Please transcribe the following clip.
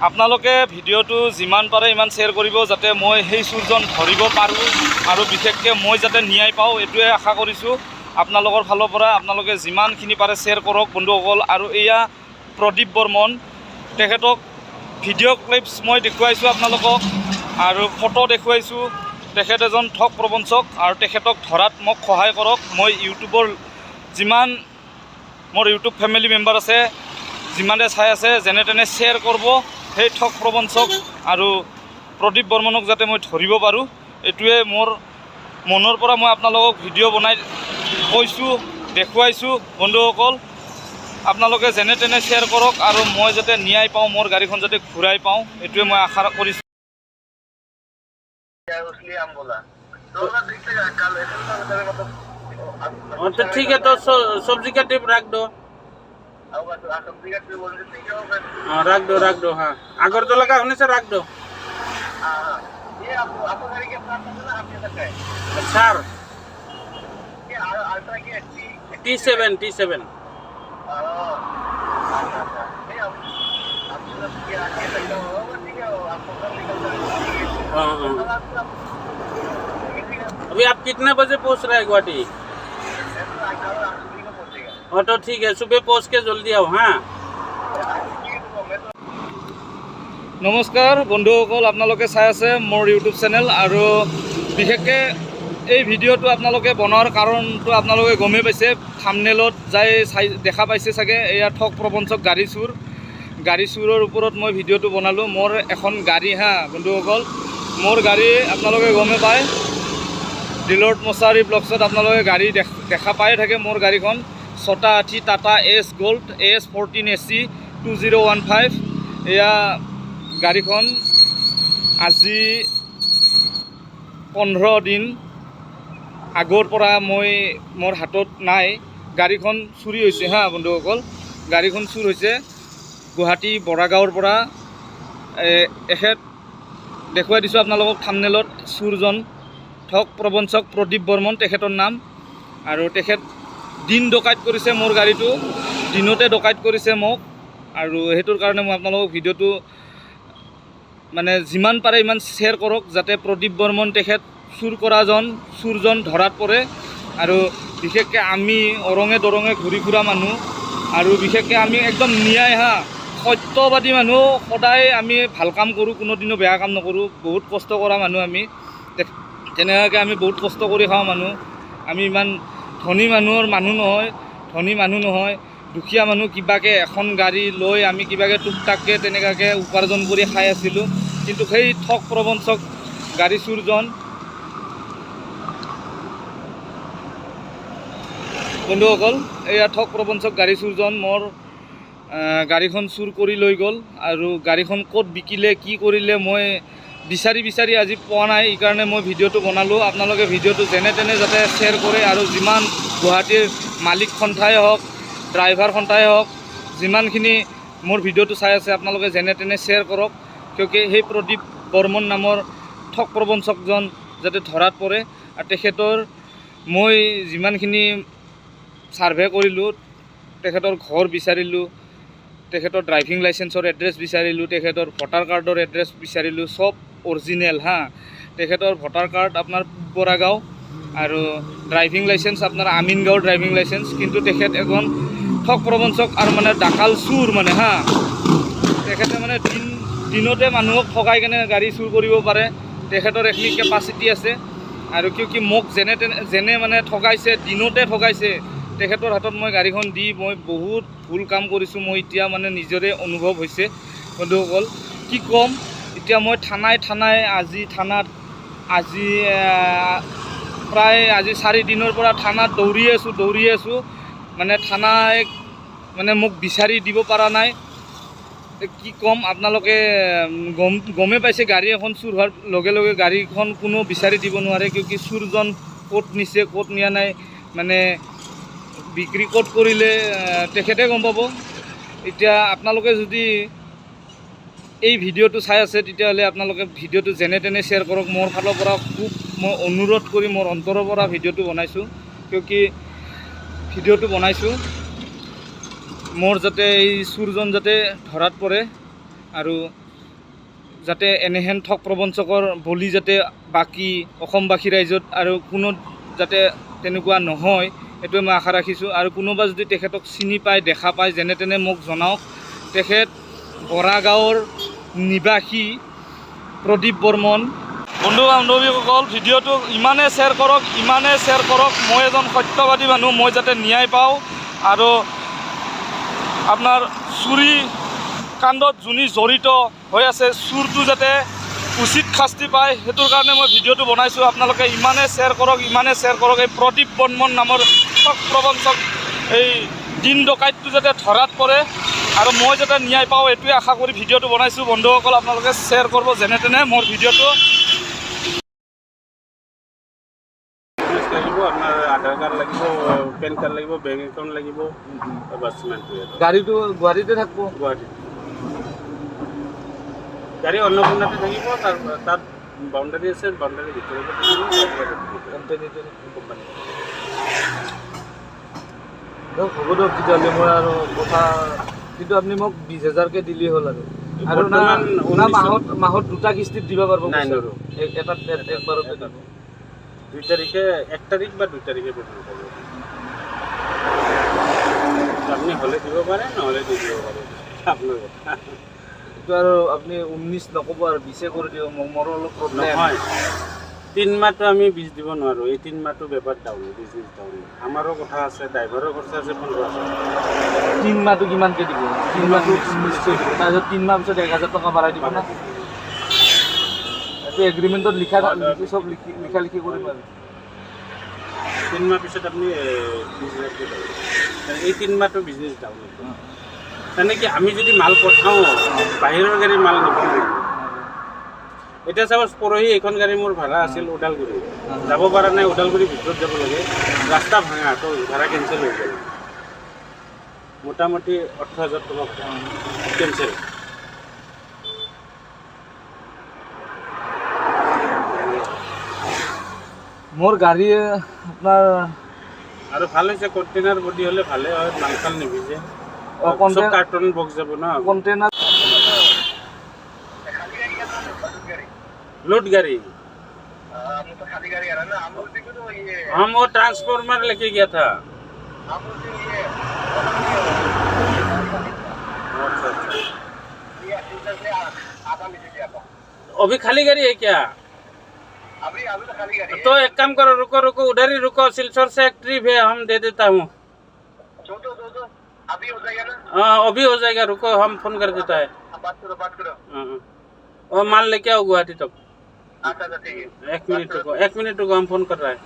আপোনালোকে ভিডিঅ'টো যিমান পাৰে ইমান শ্বেয়াৰ কৰিব যাতে মই সেই চুৰজন ধৰিব পাৰোঁ আৰু বিশেষকৈ মই যাতে ন্যায় পাওঁ এইটোৱে আশা কৰিছোঁ। আপোনালোকৰ ফালৰ পৰা আপোনালোকে যিমানখিনি পাৰে শ্বেয়াৰ কৰক বন্ধুসকল। আৰু এয়া প্ৰদীপ বৰ্মন, তেখেতক ভিডিঅ' ক্লিপছ মই দেখুৱাইছোঁ আপোনালোকক আৰু ফটো দেখুৱাইছোঁ। তেখেত এজন ঠগ প্ৰবঞ্চক আৰু তেখেতক ধৰাত মোক সহায় কৰক। মই ইউটিউবৰ যিমান মোৰ ইউটিউব ফেমিলি মেম্বাৰ আছে, যিমানে চাই আছে, যেনে তেনে শ্বেয়াৰ কৰিব সেই ঠগ প্ৰবঞ্চক আৰু প্ৰদীপ বৰ্মনক যাতে মই ধৰিব পাৰোঁ। এইটোৱে মোৰ মনৰ পৰা মই আপোনালোকক ভিডিঅ' বনাই কৈছোঁ, দেখুৱাইছোঁ বন্ধুসকল। আপোনালোকে যেনে তেনে শ্বেয়াৰ কৰক আৰু মই যাতে ন্যায় পাওঁ, মোৰ গাড়ীখন যাতে ঘূৰাই পাওঁ, এইটোৱে মই আশা কৰিছোঁ। तो ठीक है, तो सब्जी का टिप रख दो। हाँ रख दो हाँ, अगरतला का होने से रख दो। सर T7 हाँ। अभी आप कितने बजे पहुँच रहे हैं गुवाहाटी? हाँ तो ठीक है, सुबह पहुँच के जल्दी आओ। हाँ নমস্কাৰ বন্ধুসকল, আপোনালোকে চাই আছে মোৰ ইউটিউব চেনেল আৰু বিশেষকৈ এই ভিডিঅ'টো আপোনালোকে বনোৱাৰ কাৰণটো আপোনালোকে গমেই পাইছে, থাম্বনেইলত যাই দেখা পাইছে চাগে। এয়া ঠগ প্ৰবঞ্চক গাড়ী চুৰৰ ওপৰত মই ভিডিঅ'টো বনালোঁ। মোৰ এখন গাড়ী বন্ধুসকল, মোৰ গাড়ী আপোনালোকে গমেই পায়, ডিলৰ্ট মছাৰী ব্লকছত আপোনালোকে গাড়ী দেখা পায়ে থাকে। মোৰ গাড়ীখন 680 Tata S gold AS14 AC 2015। এয়া গাড়ীখন আজি 15 দিন আগৰ পৰা মোৰ হাতত নাই। গাড়ীখন চুৰি হৈছে বন্ধুসকল। গাড়ীখন চুৰ হৈছে গুৱাহাটী বৰাগাঁৱৰ পৰা। এখেত দেখুৱাই দিছোঁ আপোনালোকক থাম্বনেইলত, চুৰজন ঠগ প্ৰবঞ্চক প্ৰদীপ বৰ্মন তেখেতৰ নাম। আৰু তেখেত দিন ডকাইত কৰিছে মোৰ গাড়ীটো, দিনতে ডকাইত কৰিছে মোক। আৰু সেইটোৰ কাৰণে মই আপোনালোকক ভিডিঅ'টো মানে যিমান পাৰে ইমান শ্বেয়াৰ কৰক যাতে প্ৰদীপ বৰ্মন তেখেত চুৰজন ধৰাত পৰে। আৰু বিশেষকৈ আমি অৰঙে দৰঙে ঘূৰি ফুৰা মানুহ, আৰু বিশেষকৈ আমি একদম ন্যায় সত্যবাদী মানুহ। সদায় আমি ভাল কাম কৰোঁ, কোনোদিনো বেয়া কাম নকৰোঁ। বহুত কষ্ট কৰা মানুহ আমি, তেনেকুৱাকৈ আমি বহুত কষ্ট কৰি খাওঁ মানুহ। আমি ইমান ধনী মানুহ নহয়, দুখীয়া মানুহ। কিবাকৈ এখন গাড়ী লৈ আমি কিবাকৈ টুকটাককৈ তেনেকুৱাকৈ উপাৰ্জন কৰি খাই আছিলোঁ। কিন্তু সেই ঠগ প্ৰবঞ্চক গাড়ী চুৰজন বন্ধুসকল, এয়া ঠগ প্ৰবঞ্চক গাড়ী চুৰজন মোৰ গাড়ীখন চুৰ কৰি লৈ গ'ল। আৰু গাড়ীখন ক'ত বিকিলে, কি কৰিলে মই বিচাৰি আজি পোৱা নাই। এইকাৰণে মই ভিডিঅ'টো বনালোঁ। আপোনালোকে ভিডিঅ'টো যেনে তেনে যাতে শ্বেয়াৰ কৰে। আৰু যিমান গুৱাহাটীৰ মালিক সন্থাই হওক, ড্ৰাইভাৰ সন্থাই হওক, যিমানখিনি মোৰ ভিডিঅ'টো চাই আছে আপোনালোকে যেনে তেনে শ্বেয়াৰ কৰক। কিয়কি সেই প্ৰদীপ বৰ্মন নামৰ ঠগ প্ৰবঞ্চকজন যাতে ধৰাত পৰে। আৰু তেখেতৰ মই যিমানখিনি ছাৰ্ভে কৰিলোঁ, তেখেতৰ ঘৰ বিচাৰিলোঁ, তেখেতৰ ড্ৰাইভিং লাইচেন্সৰ এড্ৰেছ বিচাৰিলোঁ, তেখেতৰ ভোটাৰ কাৰ্ডৰ এড্ৰেছ বিচাৰিলোঁ, চব অৰিজিনেল তেখেতৰ ভোটাৰ কাৰ্ড আপোনাৰ বৰাগাঁও আৰু ড্ৰাইভিং লাইচেন্স আপোনাৰ আমিনগাঁৱৰ ড্ৰাইভিং লাইচেন্স। কিন্তু তেখেত এজন ঠগ প্ৰবঞ্চক আৰু ডাকাল চুৰ তেখেতে দিনতে মানুহক ঠগাই কেনে গাড়ী চুৰ কৰিব পাৰে। তেখেতৰ এইখিনি কেপাচিটি আছে। আৰু কিয় মোক যেনে ঠগাইছে, দিনতে ঠগাইছে, তেখেতৰ হাতত মই গাড়ীখন দি মই বহুত ভুল কাম কৰিছোঁ। মই এতিয়া নিজৰে অনুভৱ হৈছে বন্ধুসকল। কি ক'ম এতিয়া, মই থানাই আজি প্ৰায় 4 দিনৰ পৰা থানাত দৌৰি আছোঁ। থানাই মোক বিচাৰি দিব পৰা নাই। কি ক'ম, আপোনালোকে গমেই পাইছে, গাড়ী এখন চুৰ হোৱাৰ লগে লগে গাড়ীখন কোনো বিচাৰি দিব নোৱাৰে। কিয়কি চুৰজন ক'ত নিছে, ক'ত নিয়া নাই, বিক্ৰী ক'ত কৰিলে তেখেতে গম পাব। এতিয়া আপোনালোকে যদি এই ভিডিঅ'টো চাই আছে তেতিয়াহ'লে আপোনালোকে ভিডিঅ'টো যেনে তেনে শ্বেয়াৰ কৰক। মোৰ ফালৰ পৰা খুব মই অনুৰোধ কৰি মোৰ অন্তৰৰ পৰা ভিডিঅ'টো বনাইছোঁ। কিয়কি ভিডিঅ'টো বনাইছোঁ মোৰ যাতে এই চুৰজন যাতে ধৰাত পৰে আৰু যাতে এনেহেন ঠগ প্ৰবঞ্চকৰ বলি যাতে বাকী অসমবাসী ৰাইজত আৰু কোনো যাতে তেনেকুৱা নহয় এইটোৱে মই আশা ৰাখিছোঁ। আৰু কোনোবা যদি তেখেতক চিনি পায় দেখা পায় যেনে তেনে মোক জনাওক। তেখেত বৰাগাঁৱৰ নিবাসী প্ৰদীপ বৰ্মন। বন্ধু বান্ধৱীসকল, ভিডিঅ'টো ইমানেই শ্বেয়াৰ কৰক, মই এজন সত্যবাদী মানুহ, মই যাতে ন্যায় পাওঁ আৰু আপোনাৰ চুৰি কাণ্ডত যোনে জড়িত হৈ আছে চুৰটো যাতে উচিত শাস্তি পায় সেইটোৰ কাৰণে মই ভিডিঅ'টো বনাইছোঁ। আপোনালোকে ইমানেই শ্বেয়াৰ কৰক। এই প্ৰদীপ বৰ্মন নামৰ ঠগ প্ৰবঞ্চক এই দিন ডকাইতটো যাতে ধৰাত পৰে আৰু মই যাতে ন্যায় পাওঁ এইটোৱে আশা কৰি ভিডিঅ'টো বনাইছোঁ। বন্ধুসকল, আপোনালোকে শ্বেয়াৰ কৰিব যেনে তেনে মোৰ ভিডিঅ'টো। লাগিব আপোনাৰ আধাৰ কাৰ্ড লাগিব, পেন কাৰ্ড লাগিব, বেংক একাউণ্ট লাগিব, বাছ সিমানটোৱে। গাড়ীটো গুৱাহাটীতে থাকিব। গুৱাহাটীত গাড়ী অন্নপূৰ্ণাতে থাকিব। তাত বাউণ্ডাৰী আছে, বাউণ্ডাৰীৰ ভিতৰতে থাকিব। কোম্পানী হ'ব দিয়ক তেতিয়াহ'লে মই আৰু কথা কিন্তু আপুনি মোক 20,000কে দিলেই হ'ল আৰু বৰ্তমান মাহত 2টা কিস্তিত দিব পাৰিব। নাই নোৱাৰোঁ। এটাত একবাৰতে দিব। 2 তাৰিখে 1 তাৰিখ বা 2 তাৰিখে পে'মেণ্ট কৰিব। আপুনি হ'লে দিব পাৰে, নহ'লে দি দিব পাৰে, আপোনাৰ কথা। এইটো আৰু আপুনি 19 নক'ব আৰু 20 কৰি দিব। মোৰো অলপ প্ৰব্লেম নহয়, 3 মাহটো আমি 20 দিব নোৱাৰোঁ। এই 3 মাহটো বেপাৰ ডাউন, বিজনেছ ডাউন। আমাৰো কথা আছে, ড্ৰাইভাৰৰ খৰচা আছে 15,000। 3 মাহটো কিমানকৈ দিব? 3 মাহটো 19 দিব, তাৰপিছত 3 মাহ পিছত 1,000 টকা বাঢ়াই দিব না? এইটো এগ্ৰিমেণ্টত চব লিখা কৰিম আৰু 3 মাহ পিছত আপুনি 20,000 দিব। এই 3 মাহটো বিজনেছ ডাউন। তেনেকৈ আমি যদি মাল পঠাওঁ, বাহিৰৰ গাড়ী মাল নিব লাগিব। এতিয়া চাপ'জ পৰহি এইখন গাড়ী মোৰ ভাড়া আছিল ওদালগুৰি, যাব পৰা নাই, ওদালগুৰিৰ ভিতৰত যাব লাগে, ৰাস্তা ভাঙা, তো ভাড়া কেঞ্চেল হৈ গ'ল। মোটামুটি 18,000 টকা ভাড়া কেঞ্চেল। মোৰ গাড়ী আপোনাৰ আৰু ভাল হৈছে, কণ্টেইনাৰ বডি হ'লে ভালে হয়, মাল চাল নিভিজে। কাৰ্টুন বক্স যাব ন, কণ্টেইনাৰ लोड गाड़ी। हम वो ट्रांसफॉर्मर लेके गया था। अभी खाली गाड़ी है क्या? अभी तो खाली गाड़ी है। तो एक काम करो, रुको उधर ही रुको, सिलचर से एक ट्रिप है, हम दे देता हूँ। अभी हो जाएगा ना? हाँ अभी हो जाएगा, रुको हम फोन कर देता है। बात करो। और माल लेके आओ गुवाहाटी तक। अच्छा ठीक है। 1 मिनट रुको, हम फोन कर रहा है।